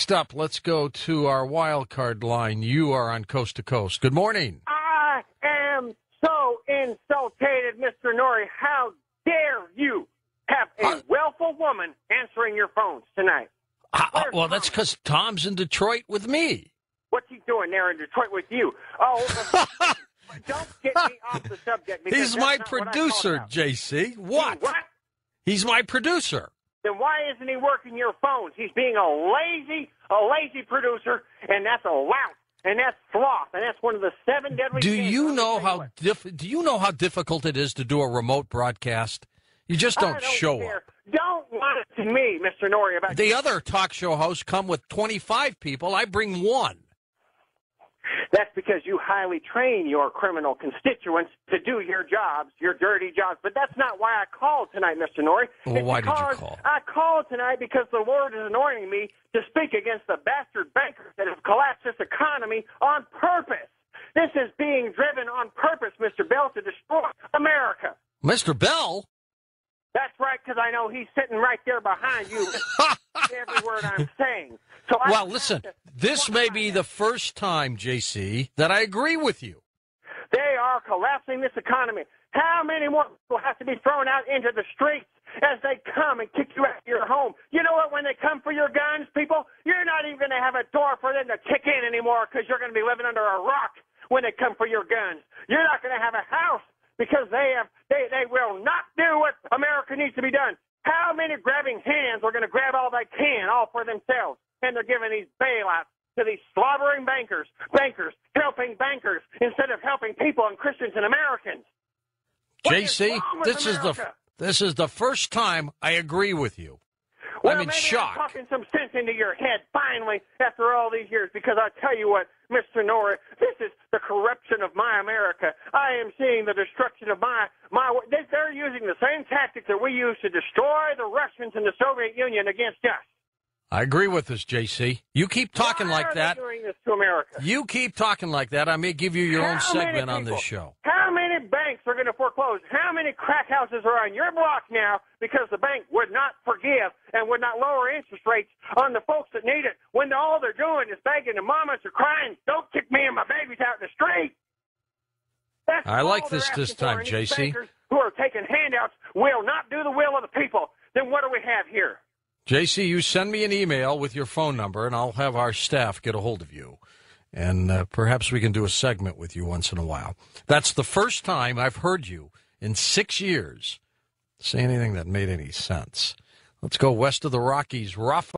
Next up, let's go to our wild card line. You are on Coast to Coast. Good morning. I am so insulted, Mr. Noory. How dare you have a willful woman answering your phones tonight? Well, that's because Tom's in Detroit with me. What's he doing there in Detroit with you? Oh, don't get me off the subject. He's my producer, JC. What? What? He's my producer. Then why isn't he working your phones? He's being a lazy producer, and that's a lout, and that's sloth, and that's one of the 7 deadly Do sins. you know how difficult it is to do a remote broadcast? You just don't show up. Don't lie to me, Mr. Noory, about the other talk show hosts come with 25 people. I bring 1. That's because you highly train your criminal constituents to do your jobs, your dirty jobs. But that's not why I called tonight, Mr. Noory. Well, why did you call? I called tonight because the Lord is anointing me to speak against the bastard bankers that have collapsed this economy on purpose. This is being driven on purpose, Mr. Bell, to destroy America. Mr. Bell? That's right, because I know he's sitting right there behind you. Every word I'm saying. So listen, this may be the first time, JC, that I agree with you. They are collapsing this economy. How many more people have to be thrown out into the streets as they come and kick you out of your home? You know what? When they come for your guns, people, you're not even going to have a door for them to kick in anymore because you're going to be living under a rock when they come for your guns. You're not going to have a house because they will not do what America needs to be done. How many grabbing hands are going to grab all they can, all for themselves? And they're giving these bailouts to these slobbering bankers helping bankers instead of helping people and Christians and Americans. JC, this is the first time I agree with you. Well, I'm in shock. I'm talking some sense into your head finally after all these years, because I tell you what, Mr. Noory, this is the corruption of my America. I am seeing the destruction of my. They're using the same tactics that we used to destroy the Russians and the Soviet Union against us. I agree with this, JC. You keep talking like that. Why are they doing this to America? You keep talking like that. I may give you your own segment on this show. How many banks are going to foreclose? How many crack houses are on your block now because the bank would not forgive and would not lower interest rates on the folks that need it when all they're doing is begging the mamas are crying, don't kick me and my babies out in the street? That's I like all this they're time, asking for, and these JC. bankers who are taking handouts will not do the will of the people. Then what do we have here? JC, you send me an email with your phone number, and I'll have our staff get a hold of you. And perhaps we can do a segment with you once in a while. That's the first time I've heard you in 6 years say anything that made any sense. Let's go west of the Rockies. Rafa.